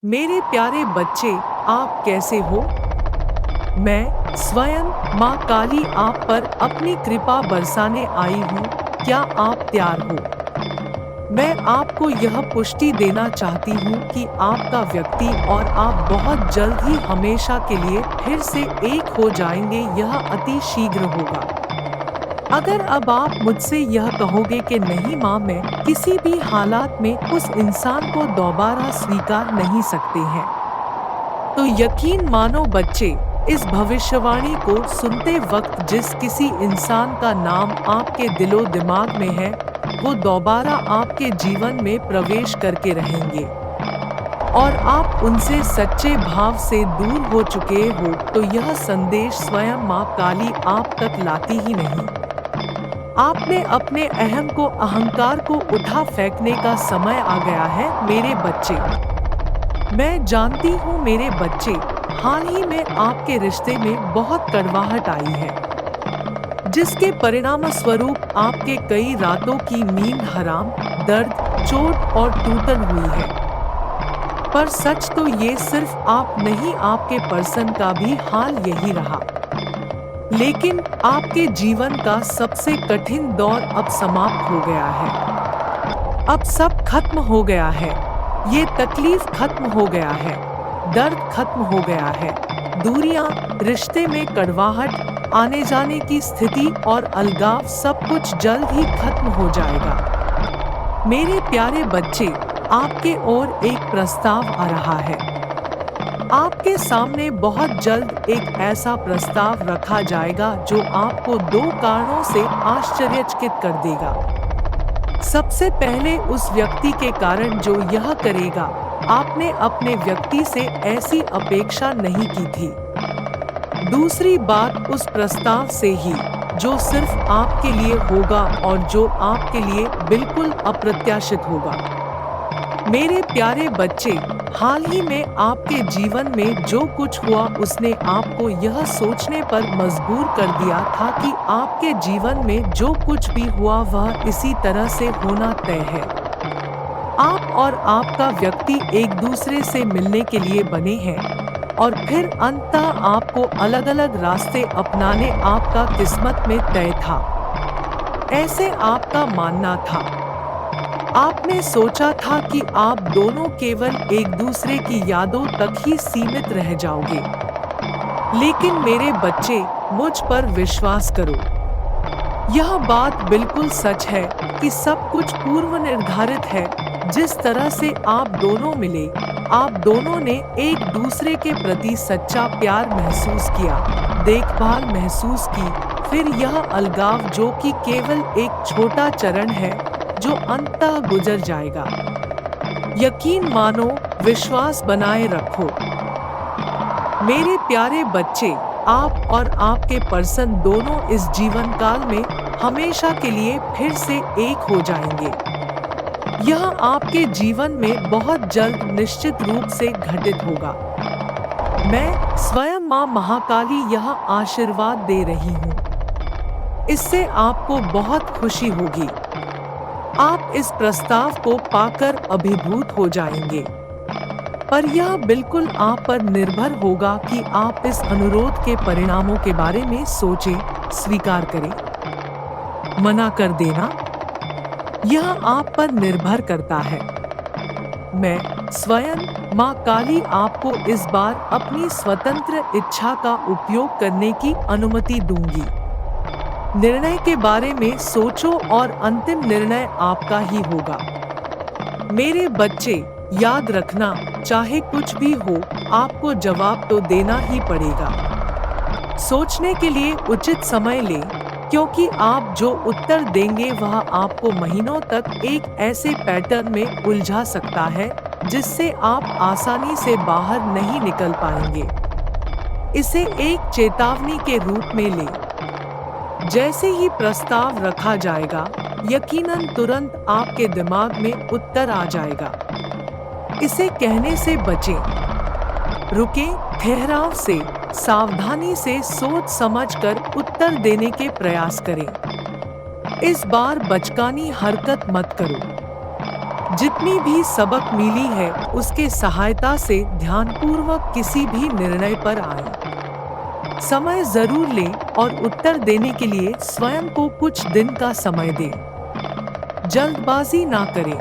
मेरे प्यारे बच्चे, आप कैसे हो? मैं स्वयं माँ काली आप पर अपनी कृपा बरसाने आई हूँ। क्या आप तैयार हो? मैं आपको यह पुष्टि देना चाहती हूँ कि आपका व्यक्ति और आप बहुत जल्द ही हमेशा के लिए फिर से एक हो जाएंगे। यह अति शीघ्र होगा। अगर अब आप मुझसे यह कहोगे कि नहीं माँ, मैं किसी भी हालात में उस इंसान को दोबारा स्वीकार नहीं सकते हैं, तो यकीन मानो बच्चे, इस भविष्यवाणी को सुनते वक्त जिस किसी इंसान का नाम आपके दिलो दिमाग में है, वो दोबारा आपके जीवन में प्रवेश करके रहेंगे और आप उनसे सच्चे भाव से दूर हो चुके हो, तो यह संदेश स्वयं माँ काली आप तक लाती ही नहीं। आपने अपने अहम को, अहंकार को उठा फेंकने का समय आ गया है मेरे बच्चे। मैं जानती हूँ मेरे बच्चे, हाल ही में आपके रिश्ते में बहुत कड़वाहट आई है, जिसके परिणाम स्वरूप आपके कई रातों की नींद हराम, दर्द, चोट और टूटन हुई है। पर सच तो ये सिर्फ आप नहीं, आपके पर्सन का भी हाल यही रहा। लेकिन आपके जीवन का सबसे कठिन दौर अब समाप्त हो गया है। अब सब खत्म हो गया है। ये तकलीफ खत्म हो गया है। दर्द खत्म हो गया है। दूरियां, रिश्ते में कड़वाहट, आने जाने की स्थिति और अलगाव, सब कुछ जल्द ही खत्म हो जाएगा। मेरे प्यारे बच्चे, आपके ओर एक प्रस्ताव आ रहा है। आपके सामने बहुत जल्द एक ऐसा प्रस्ताव रखा जाएगा जो आपको दो कारणों से आश्चर्यचकित कर देगा। सबसे पहले उस व्यक्ति के कारण जो यह करेगा, आपने अपने व्यक्ति से ऐसी अपेक्षा नहीं की थी। दूसरी बात उस प्रस्ताव से ही, जो सिर्फ आपके लिए होगा और जो आपके लिए बिल्कुल अप्रत्याशित होगा। मेरे प्यारे बच्चे, हाल ही में आपके जीवन में जो कुछ हुआ उसने आपको यह सोचने पर मजबूर कर दिया था कि आपके जीवन में जो कुछ भी हुआ वह इसी तरह से होना तय है। आप और आपका व्यक्ति एक दूसरे से मिलने के लिए बने हैं और फिर अंततः आपको अलग-अलग रास्ते अपनाने आपका किस्मत में तय था। ऐसे आपका मानना था। आपने सोचा था कि आप दोनों केवल एक दूसरे की यादों तक ही सीमित रह जाओगे। लेकिन मेरे बच्चे, मुझ पर विश्वास करो। यह बात बिल्कुल सच है कि सब कुछ पूर्व निर्धारित है। जिस तरह से आप दोनों मिले, आप दोनों ने एक दूसरे के प्रति सच्चा प्यार महसूस किया, देखभाल महसूस की, फिर यह अलगाव जो कि केवल एक छोटा चरण है जो अंततः गुजर जाएगा। यकीन मानो, विश्वास बनाए रखो। मेरे प्यारे बच्चे, आप और आपके पर्सन दोनों इस जीवन काल में हमेशा के लिए फिर से एक हो जाएंगे। यह आपके जीवन में बहुत जल्द निश्चित रूप से घटित होगा। मैं स्वयं माँ महाकाली यह आशीर्वाद दे रही हूँ। इससे आपको बहुत खुशी होगी। आप इस प्रस्ताव को पाकर अभिभूत हो जाएंगे। पर यह बिल्कुल आप पर निर्भर होगा कि आप इस अनुरोध के परिणामों के बारे में सोचें, स्वीकार करें, मना कर देना, यह आप पर निर्भर करता है। मैं स्वयं माँ काली आपको इस बार अपनी स्वतंत्र इच्छा का उपयोग करने की अनुमति दूंगी। निर्णय के बारे में सोचो और अंतिम निर्णय आपका ही होगा। मेरे बच्चे, याद रखना, चाहे कुछ भी हो, आपको जवाब तो देना ही पड़ेगा। सोचने के लिए उचित समय लें, क्योंकि आप जो उत्तर देंगे वह आपको महीनों तक एक ऐसे पैटर्न में उलझा सकता है जिससे आप आसानी से बाहर नहीं निकल पाएंगे। इसे एक चेतावनी के रूप में लें। जैसे ही प्रस्ताव रखा जाएगा, यकीनन तुरंत आपके दिमाग में उत्तर आ जाएगा। इसे कहने से बचें। रुकें, ठहराव से, सावधानी से सोच समझकर उत्तर देने के प्रयास करें। इस बार बचकानी हरकत मत करो। जितनी भी सबक मिली है उसके सहायता से ध्यानपूर्वक किसी भी निर्णय पर आए। समय जरूर लें और उत्तर देने के लिए स्वयं को कुछ दिन का समय दें। जल्दबाजी ना करें।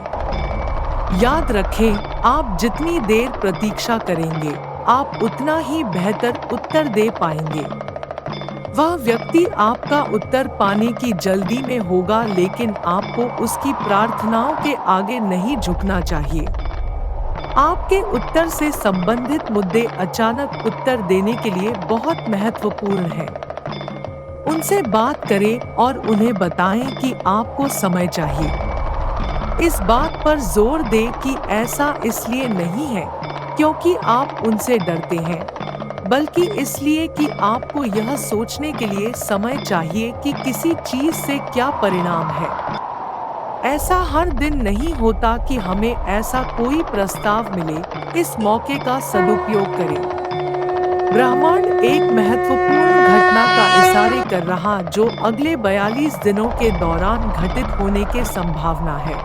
याद रखें, आप जितनी देर प्रतीक्षा करेंगे, आप उतना ही बेहतर उत्तर दे पाएंगे। वह व्यक्ति आपका उत्तर पाने की जल्दी में होगा, लेकिन आपको उसकी प्रार्थनाओं के आगे नहीं झुकना चाहिए। आपके उत्तर से संबंधित मुद्दे अचानक उत्तर देने के लिए बहुत महत्वपूर्ण हैं। उनसे बात करें और उन्हें बताएं कि आपको समय चाहिए। इस बात पर जोर दें कि ऐसा इसलिए नहीं है क्योंकि आप उनसे डरते हैं, बल्कि इसलिए कि आपको यह सोचने के लिए समय चाहिए कि किसी चीज से क्या परिणाम है। ऐसा हर दिन नहीं होता कि हमें ऐसा कोई प्रस्ताव मिले। इस मौके का सदुपयोग करें। ब्रह्मांड एक महत्वपूर्ण घटना का इशारे कर रहा जो अगले 42 दिनों के दौरान घटित होने की संभावना है।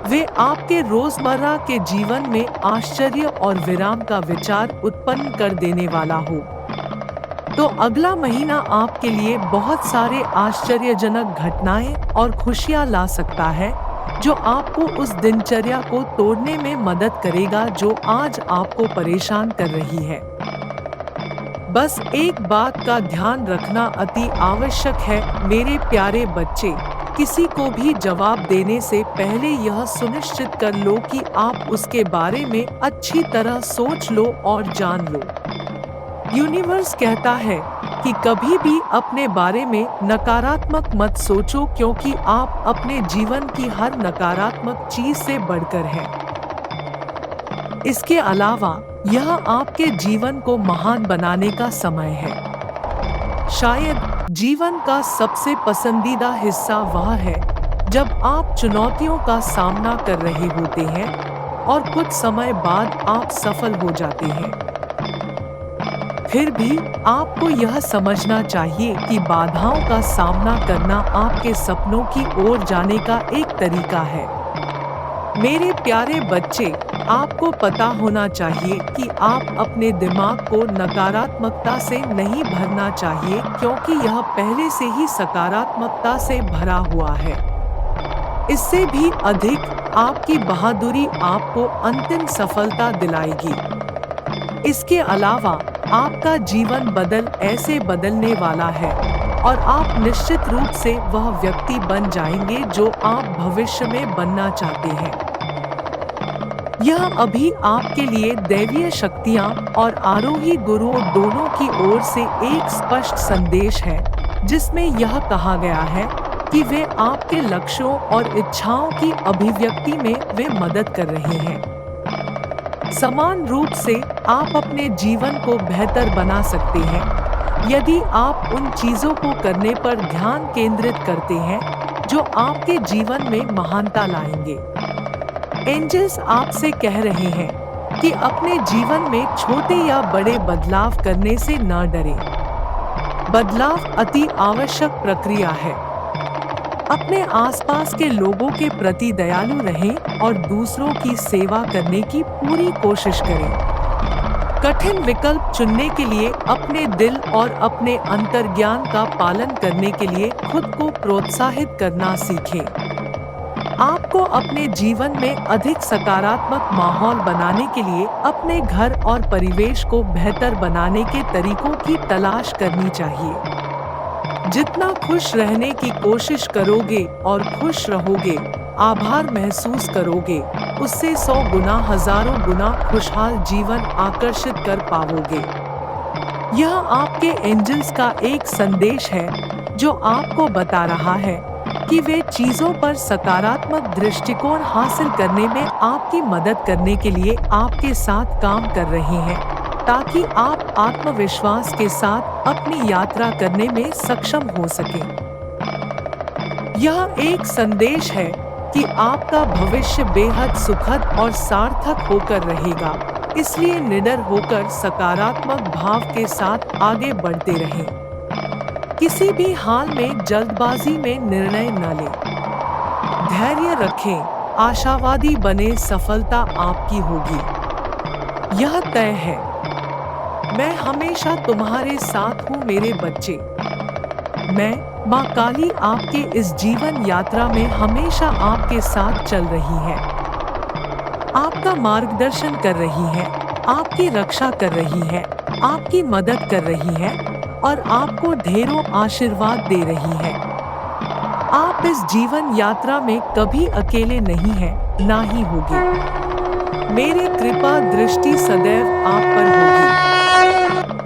वे आपके रोजमर्रा के जीवन में आश्चर्य और विराम का विचार उत्पन्न कर देने वाला हो। तो अगला महीना आपके लिए बहुत सारे आश्चर्यजनक घटनाएं और खुशियां ला सकता है, जो आपको उस दिनचर्या को तोड़ने में मदद करेगा जो आज आपको परेशान कर रही है। बस एक बात का ध्यान रखना अति आवश्यक है, मेरे प्यारे बच्चे। किसी को भी जवाब देने से पहले यह सुनिश्चित कर लो कि आप उसके बारे में अच्छी तरह सोच लो और जान लो। यूनिवर्स कहता है कि कभी भी अपने बारे में नकारात्मक मत सोचो, क्योंकि आप अपने जीवन की हर नकारात्मक चीज से बढ़कर हैं। इसके अलावा यह आपके जीवन को महान बनाने का समय है। शायद जीवन का सबसे पसंदीदा हिस्सा वह है जब आप चुनौतियों का सामना कर रहे होते हैं और कुछ समय बाद आप सफल हो जाते हैं। फिर भी आपको यह समझना चाहिए कि बाधाओं का सामना करना आपके सपनों की ओर जाने का एक तरीका है। मेरे प्यारे बच्चे, आपको पता होना चाहिए कि आप अपने दिमाग को नकारात्मकता से नहीं भरना चाहिए, क्योंकि यह पहले से ही सकारात्मकता से भरा हुआ है। इससे भी अधिक, आपकी बहादुरी आपको अंतिम सफलता दिलाएगी। इसके अलावा आपका जीवन ऐसे बदलने वाला है और आप निश्चित रूप से वह व्यक्ति बन जाएंगे जो आप भविष्य में बनना चाहते हैं। यह अभी आपके लिए दैवीय शक्तियां और आरोही गुरुओं दोनों की ओर से एक स्पष्ट संदेश है, जिसमें यह कहा गया है कि वे आपके लक्ष्यों और इच्छाओं की अभिव्यक्ति में वे मदद कर रहे हैं। समान रूप से आप अपने जीवन को बेहतर बना सकते हैं यदि आप उन चीजों को करने पर ध्यान केंद्रित करते हैं जो आपके जीवन में महानता लाएंगे। एंजल्स आपसे कह रहे हैं कि अपने जीवन में छोटे या बड़े बदलाव करने से न डरें। बदलाव अति आवश्यक प्रक्रिया है। अपने आसपास के लोगों के प्रति दयालु रहें और दूसरों की सेवा करने की पूरी कोशिश करें। कठिन विकल्प चुनने के लिए अपने दिल और अपने अंतर्ज्ञान का पालन करने के लिए खुद को प्रोत्साहित करना सीखें। आपको अपने जीवन में अधिक सकारात्मक माहौल बनाने के लिए अपने घर और परिवेश को बेहतर बनाने के तरीकों की तलाश करनी चाहिए। जितना खुश रहने की कोशिश करोगे और खुश रहोगे, आभार महसूस करोगे, उससे 100 गुना, हजारों गुना खुशहाल जीवन आकर्षित कर पाओगे। यह आपके एंजल्स का एक संदेश है जो आपको बता रहा है कि वे चीजों पर सकारात्मक दृष्टिकोण हासिल करने में आपकी मदद करने के लिए आपके साथ काम कर रहे हैं, ताकि आप आत्मविश्वास के साथ अपनी यात्रा करने में सक्षम हो सकें। यह एक संदेश है कि आपका भविष्य बेहद सुखद और सार्थक होकर रहेगा, इसलिए निडर होकर सकारात्मक भाव के साथ आगे बढ़ते रहें। किसी भी हाल में जल्दबाजी में निर्णय न लें। धैर्य रखें, आशावादी बने, सफलता आपकी होगी, यह तय है। मैं हमेशा तुम्हारे साथ हूँ मेरे बच्चे। मैं, माँ काली, आपके इस जीवन यात्रा में हमेशा आपके साथ चल रही है। आपका मार्गदर्शन कर रही है, आपकी रक्षा कर रही है, आपकी मदद कर रही है और आपको ढेरों आशीर्वाद दे रही है। आप इस जीवन यात्रा में कभी अकेले नहीं हैं, ना ही होगे। मेरी कृपा दृष्टि सदैव आप पर होगी।